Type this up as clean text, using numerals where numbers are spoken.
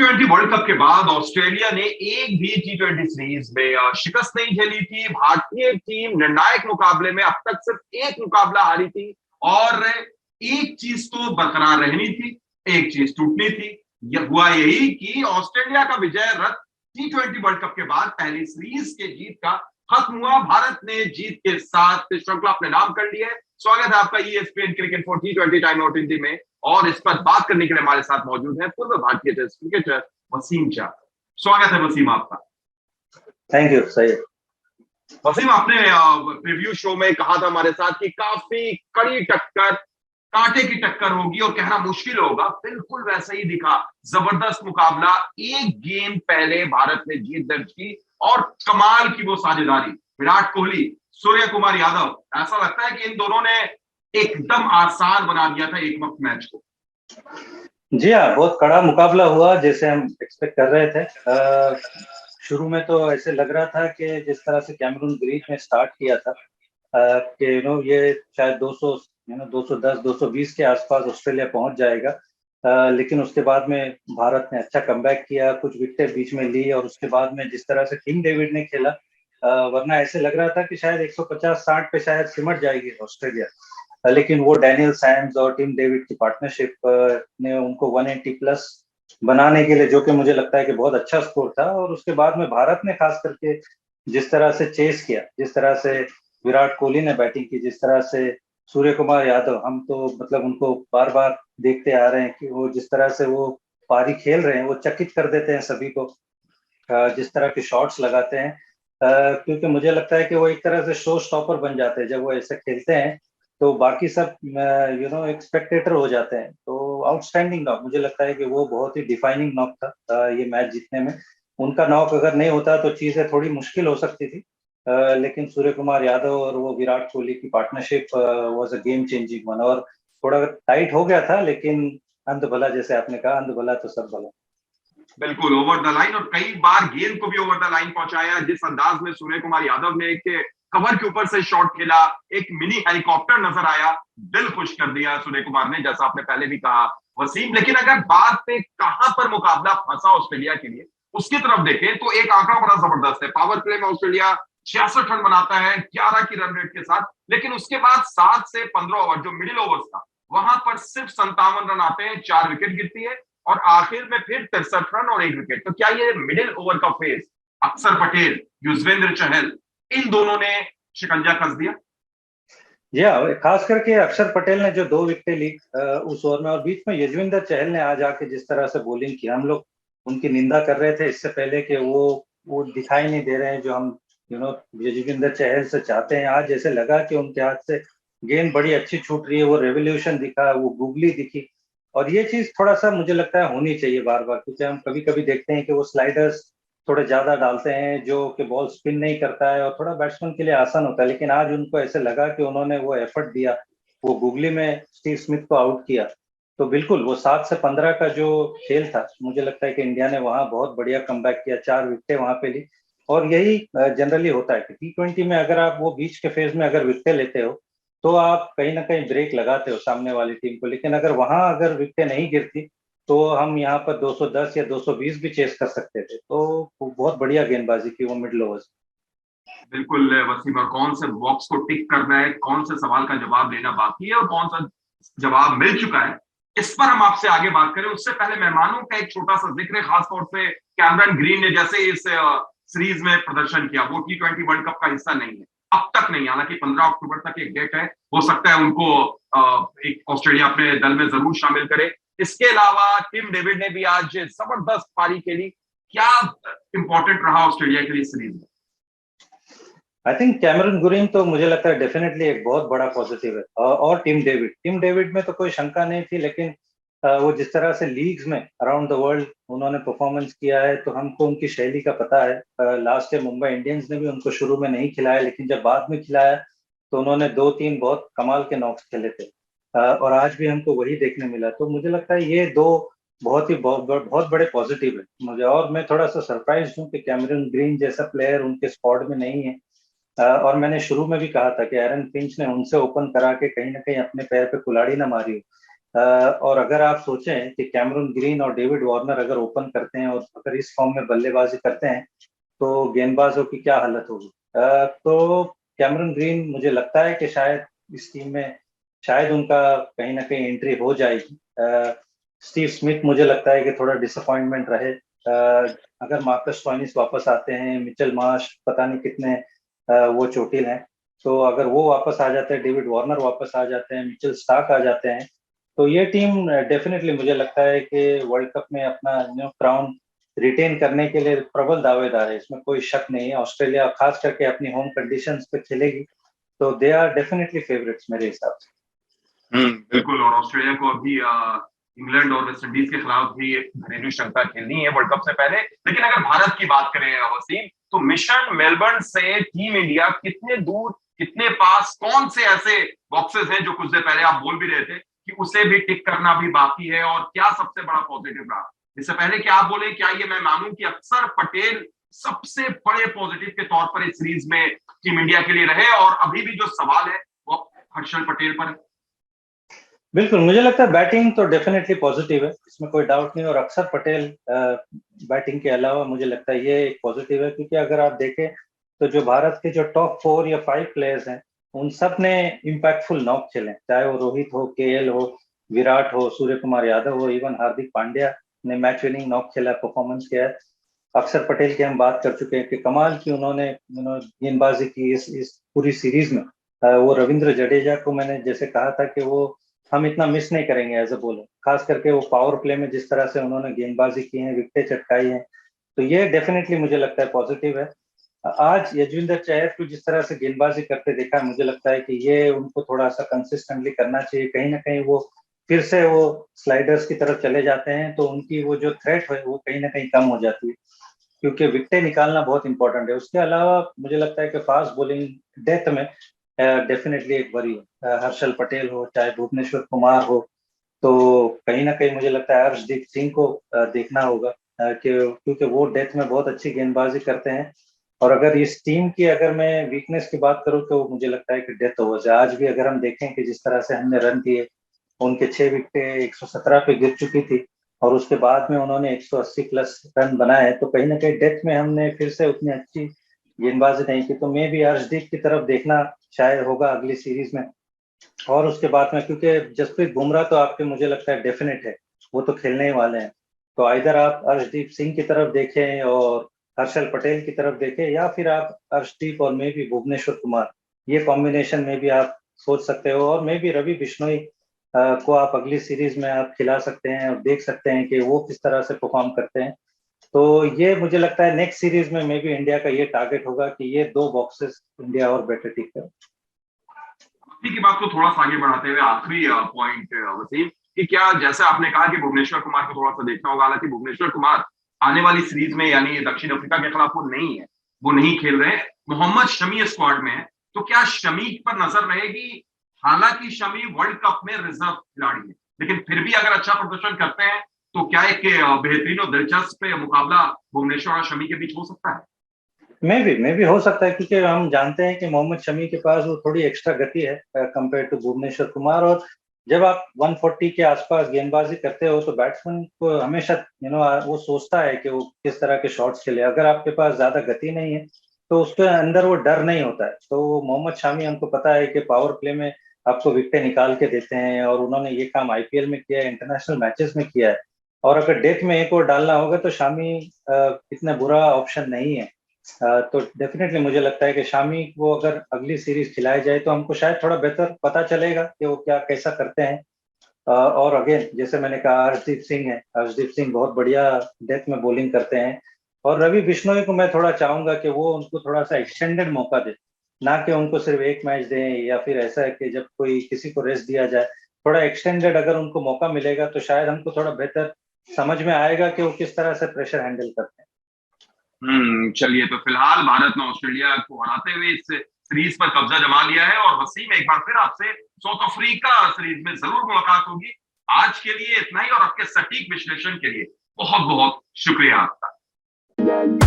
T20 world cup के बाद Australia ने एक भी T20 सीरीज में शिकस्त नहीं झेली थी। भारतीय टीम निर्णायक मुकाबले में अब तक सिर्फ एक मुकाबला हारी थी और एक चीज तो बरकरार रहनी थी, एक चीज टूटनी थी। यह हुआ यही कि ऑस्ट्रेलिया का विजय रथ T20 वर्ल्ड कप के बाद पहली सीरीज के जीत का खत्म हुआ। भारत ने जीत के साथ श्रृंखला अपने नाम कर ली है। स्वागत है आपका ESPN cricket for T20 time out Hindi में, और इस पर बात करने के लिए हमारे साथ मौजूद है पूर्व भारतीय टेस्ट क्रिकेटर वसीम शाह। स्वागत है वसीम आपका। थैंक यू सही। वसीम, आपने प्रीव्यू शो में कहा था हमारे साथ कि काफी कड़ी टक्कर, कांटे की टक्कर होगी और कहना मुश्किल होगा। बिल्कुल वैसा ही दिखा। जबरदस्त मुकाबला। एक गेम पहले भारत ने जीत दर्ज की और कमाल की वो साझेदारी विराट कोहली, सूर्य कुमार यादव। ऐसा लगता है कि इन दोनों ने एकदम आसान बना दिया था एक वक्त मैच को। जी हाँ, बहुत कड़ा मुकाबला हुआ जैसे हम एक्सपेक्ट कर रहे थे। शुरू में तो ऐसे लग रहा था कि जिस तरह से कैमरून ग्रीन ने स्टार्ट किया था कि ये शायद 200 210 220 के आसपास ऑस्ट्रेलिया पहुंच जाएगा। लेकिन उसके बाद में भारत ने अच्छा कमबैक किया, कुछ विकेट बीच में ली और उसके बाद में जिस तरह से टिम डेविड ने खेला, वरना ऐसे लग रहा था कि शायद 150-60 पे शायद सिमट जाएगी ऑस्ट्रेलिया। लेकिन वो डैनियल सैम्स और टिम डेविड की पार्टनरशिप ने उनको 180 प्लस बनाने के लिए, जो कि मुझे लगता है कि बहुत अच्छा स्कोर था। और उसके बाद में भारत ने खास करके जिस तरह से चेस किया, जिस तरह से विराट कोहली ने बैटिंग की, जिस तरह से सूर्य कुमार यादव, हम तो मतलब उनको बार बार देखते आ रहे हैं कि वो जिस तरह से वो पारी खेल रहे हैं, वो चकित कर देते हैं सभी को। जिस तरह के शॉट्स लगाते हैं, क्योंकि मुझे लगता है कि वो एक तरह से शो स्टॉपर बन जाते हैं जब वो ऐसे खेलते हैं, तो बाकी सब एक स्पेक्टेटर हो जाते हैं। तो आउटस्टैंडिंग नॉक, मुझे लगता है कि वो बहुत ही डिफाइनिंग नॉक था ये मैच जीतने में। उनका नॉक अगर नहीं होता तो चीजें थोड़ी मुश्किल हो सकती थी। लेकिन सूर्य कुमार यादव और वो विराट कोहली की partnership was a game changing one. और थोड़ा टाइट हो गया था, लेकिन अंत भला, जैसे आपने कहा, अंत भला तो सब भला। बिल्कुल ओवर द लाइन, और कई बार गेंद को भी ओवर द लाइन पहुंचाया। जिस अंदाज में सूर्य कुमार यादव ने एक कवर के ऊपर से शॉट खेला, एक मिनी हेलीकॉप्टर नजर आया, दिल खुश कर दिया सूर्य कुमार ने, जैसा आपने पहले भी कहा वसीम। लेकिन अगर बात पे कहां पर मुकाबला फंसा ऑस्ट्रेलिया के लिए, उसकी तरफ देखें तो एक आंकड़ा बड़ा जबरदस्त है। पावर प्ले में ऑस्ट्रेलिया 66 रन बनाता है 11 की रन रेट के साथ, लेकिन उसके बाद 7 से 15 ओवर जो मिडिल ओवर्स था, वहां पर सिर्फ 57 रन आते हैं, 4 विकेट गिरती है और आखिर में फिर 63 रन और 1 विकेट। तो क्या ये मिडिल ओवर का फेज अक्षर पटेल, युजवेंद्र चहल, इन दोनों ने शिकंजा कस दिया? जी हाँ, खास करके अक्षर पटेल ने जो 2 विकेटें ली उस ओवर में, और बीच में युजवेंद्र चहल ने आज आके जिस तरह से बॉलिंग की, हम लोग उनकी निंदा कर रहे थे इससे पहले कि वो दिखाई नहीं दे रहे हैं जो हम युजवेंद्र चहल से चाहते हैं। आज जैसे लगा कि उनके हाथ से गेंद बड़ी अच्छी छूट रही है, वो रेवोल्यूशन दिखा, वो गूगली दिखी। और ये चीज थोड़ा सा मुझे लगता है होनी चाहिए बार बार, क्योंकि हम कभी कभी देखते हैं कि वो स्लाइडर्स थोड़े ज्यादा डालते हैं जो कि बॉल स्पिन नहीं करता है और थोड़ा बैट्समैन के लिए आसान होता है। लेकिन आज उनको ऐसे लगा कि उन्होंने वो एफर्ट दिया, वो गूगली में स्टीव स्मिथ को आउट किया। तो बिल्कुल वो 7 से 15 का जो खेल था, मुझे लगता है कि इंडिया ने वहां बहुत बढ़िया कमबैक किया, 4 विकेटें वहां पे ली। और यही जनरली होता है कि T20 में अगर आप वो बीच के फेज में अगर विकेटें लेते हो तो आप कहीं ना कहीं ब्रेक लगाते हो सामने वाली टीम को। लेकिन अगर वहां अगर विकेटें नहीं गिरती तो हम यहाँ पर 210 या 220 भी चेस कर सकते थे। तो बहुत बढ़िया गेंदबाजी की वो मिडिल ओवर्स। बिल्कुल वसीम, और कौन से बॉक्स को टिक करना है, कौन से सवाल का जवाब लेना बाकी है और कौन सा जवाब मिल चुका है, इस पर हम आपसे आगे बात करें। उससे पहले मेहमानों का एक छोटा सा जिक्र है, खासतौर से कैमरन ग्रीन ने जैसे इस सीरीज में प्रदर्शन किया, वो T20 वर्ल्ड कप का हिस्सा नहीं है, अब तक नहीं। हालांकि 15 अक्टूबर तक एक डेट है, हो सकता है उनको एक ऑस्ट्रेलिया अपने दल में जरूर शामिल करे। इसके अलावा टिम डेविड ने भी आज जबरदस्त पारी खेली। क्या इंपॉर्टेंट रहा ऑस्ट्रेलिया के लिए सीरीज में? आई थिंक कैमरन ग्रीन तो मुझे लगता है डेफिनेटली एक बहुत बड़ा पॉजिटिव है। और टिम डेविड में तो कोई शंका नहीं थी। लेकिन वो जिस तरह से लीग्स में अराउंड द वर्ल्ड उन्होंने परफॉर्मेंस किया है, तो हमको उनकी शैली का पता है। लास्ट ईयर मुंबई इंडियंस ने भी उनको शुरू में नहीं खिलाया, लेकिन जब बाद में खिलाया तो उन्होंने 2-3 बहुत कमाल के नॉक्स खेले थे। और आज भी हमको वही देखने मिला। तो मुझे लगता है ये दो बहुत बड़े पॉजिटिव है मुझे। और मैं थोड़ा सा सरप्राइज हूँ कि कैमरन ग्रीन जैसा प्लेयर उनके स्क्वाड में नहीं है। और मैंने शुरू में भी कहा था कि एरन फिंच ने उनसे ओपन करा के कहीं ना कहीं अपने पैर पे कुल्हाड़ी ना मारी हो। और अगर आप सोचें कि कैमरून ग्रीन और डेविड वार्नर अगर ओपन करते हैं और अगर इस फॉर्म में बल्लेबाजी करते हैं तो गेंदबाजों की क्या हालत होगी। तो कैमरून ग्रीन मुझे लगता है कि शायद इस टीम में शायद उनका कहीं ना कहीं एंट्री हो जाएगी। स्टीव स्मिथ मुझे लगता है कि थोड़ा डिसअपॉइंटमेंट रहे। अगर मार्कस स्टोइनिस वापस आते हैं, मिचेल मार्श पता नहीं कितने वो चोटिल हैं, तो अगर वो वापस आ जाते हैं, डेविड वार्नर वापस आ जाते हैं, मिचेल स्टार्क आ जाते हैं, तो ये टीम डेफिनेटली मुझे लगता है कि वर्ल्ड कप में अपना क्राउन रिटेन करने के लिए प्रबल दावेदार है, इसमें कोई शक नहीं है। ऑस्ट्रेलिया खास करके अपनी होम कंडीशंस पे खेलेगी, तो दे आर डेफिनेटली फेवरेट्स मेरे हिसाब से। बिल्कुल। और ऑस्ट्रेलिया को अभी इंग्लैंड और वेस्ट इंडीज के खिलाफ भी घरेलू श्रृंखला खेलनी है वर्ल्ड कप से पहले। लेकिन अगर भारत की बात करें वसीम, तो मिशन मेलबर्न से टीम इंडिया कितने दूर, कितने पास, कौन से ऐसे बॉक्सेस हैं जो कुछ देर पहले आप बोल भी रहे थे कि उसे भी टिक करना भी बाकी है, और क्या सबसे बड़ा पॉजिटिव रहा? इससे पहले कि आप बोले, क्या ये मैं मानूं कि अक्षर पटेल सबसे बड़े पॉजिटिव के तौर पर इस सीरीज में टीम इंडिया के लिए रहे, और अभी भी जो सवाल है वो हर्षल पटेल पर है? बिल्कुल, मुझे लगता है बैटिंग तो डेफिनेटली पॉजिटिव है, इसमें कोई डाउट नहीं। और अक्षर पटेल बैटिंग के अलावा मुझे लगता है ये एक पॉजिटिव है, क्योंकि अगर आप देखें तो जो भारत के जो टॉप 4 या 5 प्लेयर्स हैं, उन सब ने इम्पैक्टफुल नॉक खेले, चाहे वो रोहित हो, केएल हो, विराट हो, सूर्य कुमार यादव हो, इवन हार्दिक पांड्या ने मैच विनिंग नॉक खेला, परफॉर्मेंस किया है। अक्षर पटेल की हम बात कर चुके हैं कि कमाल की उन्होंने गेंदबाजी की इस पूरी सीरीज में। वो रविंद्र जडेजा को मैंने जैसे कहा था कि वो हम इतना मिस नहीं करेंगे एज अ बॉलर, खास करके वो पावर प्ले में जिस तरह से उन्होंने गेंदबाजी की है, विकेटें चटकाई हैं, तो ये डेफिनेटली मुझे लगता है पॉजिटिव है। आज यजविंदर चहर को जिस तरह से गेंदबाजी करते देखा है, मुझे लगता है कि ये उनको थोड़ा सा कंसिस्टेंटली करना चाहिए। कहीं ना कहीं वो फिर से वो स्लाइडर्स की तरफ चले जाते हैं, तो उनकी वो जो थ्रेट है वो कहीं ना कहीं कम हो जाती है, क्योंकि विकेटें निकालना बहुत इंपॉर्टेंट है। उसके अलावा मुझे लगता है कि फास्ट बॉलिंग डेथ में डेफिनेटली एक वरी है। हर्षल पटेल हो, चाहे भुवनेश्वर कुमार हो, तो कहीं ना कहीं मुझे लगता है अर्शदीप सिंह को देखना होगा, क्योंकि वो डेथ में बहुत अच्छी गेंदबाजी करते हैं। और अगर इस टीम की अगर मैं वीकनेस की बात करूं, तो मुझे लगता है कि डेथ ओवर्स है। आज भी अगर हम देखें कि जिस तरह से हमने रन दिए, उनके 6 विकेटें 117 पे गिर चुकी थी, और उसके बाद में उन्होंने 180 प्लस रन बनाए, तो कहीं ना कहीं डेथ में हमने फिर से उतनी अच्छी गेंदबाजी नहीं की। तो मैं भी अर्शदीप की तरफ देखना शायद होगा अगली सीरीज में। और उसके बाद में क्योंकि जसप्रीत बुमराह तो आपके मुझे लगता है डेफिनेट है, वो तो खेलने ही वाले हैं, तो इधर आप अर्शदीप सिंह की तरफ देखें और हर्षल पटेल की तरफ देखें, या फिर आप अर्शदीप और मे भी भुवनेश्वर कुमार, ये कॉम्बिनेशन में भी आप सोच सकते हो। और मे भी रवि बिश्नोई को आप अगली सीरीज में आप खिला सकते हैं और देख सकते हैं कि वो किस तरह से परफॉर्म करते हैं। तो ये मुझे लगता है नेक्स्ट सीरीज में मे भी इंडिया का ये टारगेट होगा कि ये 2 बॉक्सेस इंडिया और बेटर टिक करे। की बात को थोड़ा सा आगे बढ़ाते हुए आखिरी पॉइंट वसीम, कि क्या जैसे आपने कहा कि भुवनेश्वर कुमार को थोड़ा सा देखना होगा, हालांकि भुवनेश्वर कुमार आने वाली सीरीज में यानी दक्षिण अफ्रीका के खिलाफ वो नहीं है, वो नहीं खेल रहे, मोहम्मद शमी स्क्वाड में है, तो क्या शमी पर नजर रहेगी? हालांकि शमी वर्ल्ड कप में रिजर्व खिलाड़ी है, लेकिन फिर भी अगर अच्छा प्रदर्शन करते हैं तो क्या एक बेहतरीन और दिलचस्प मुकाबला भुवनेश्वर और शमी के बीच हो सकता है? मैं भी हो सकता है, क्योंकि हम जानते हैं कि मोहम्मद शमी के पास वो थोड़ी एक्स्ट्रा गति है कंपेयर टू भुवनेश्वर कुमार। और जब आप 140 के आसपास गेंदबाजी करते हो, तो बैट्समैन को हमेशा वो सोचता है कि वो किस तरह के शॉट्स खेले। अगर आपके पास ज्यादा गति नहीं है, तो उसके अंदर वो डर नहीं होता है। तो मोहम्मद शमी हमको पता है कि पावर प्ले में आपको विकेट निकाल के देते हैं, और उन्होंने ये काम आईपीएल में किया है, इंटरनेशनल मैचेस में किया है। और अगर डेथ में एक और डालना होगा, तो शामी इतना बुरा ऑप्शन नहीं है। तो डेफिनेटली मुझे लगता है कि शामी को अगर अगली सीरीज खिलाई जाए, तो हमको शायद थोड़ा बेहतर पता चलेगा कि वो क्या कैसा करते हैं। और अगेन जैसे मैंने कहा, अर्शदीप सिंह है, अर्शदीप सिंह बहुत बढ़िया डेथ में बॉलिंग करते हैं। और रवि बिश्नोई को मैं थोड़ा चाहूंगा कि वो उनको थोड़ा सा एक्सटेंडेड मौका दे, ना कि उनको सिर्फ एक मैच दें, या फिर ऐसा है कि जब कोई किसी को रेस्ट दिया जाए, थोड़ा एक्सटेंडेड अगर उनको मौका मिलेगा, तो शायद हमको थोड़ा बेहतर समझ में आएगा कि वो किस तरह से प्रेशर हैंडल करते हैं। चलिए, तो फिलहाल भारत ने ऑस्ट्रेलिया को हराते हुए इस सीरीज पर कब्जा जमा लिया है, और वसीम एक बार फिर आपसे साउथ अफ्रीका सीरीज में जरूर मुलाकात होगी। आज के लिए इतना ही, और आपके सटीक विश्लेषण के लिए बहुत बहुत शुक्रिया आपका।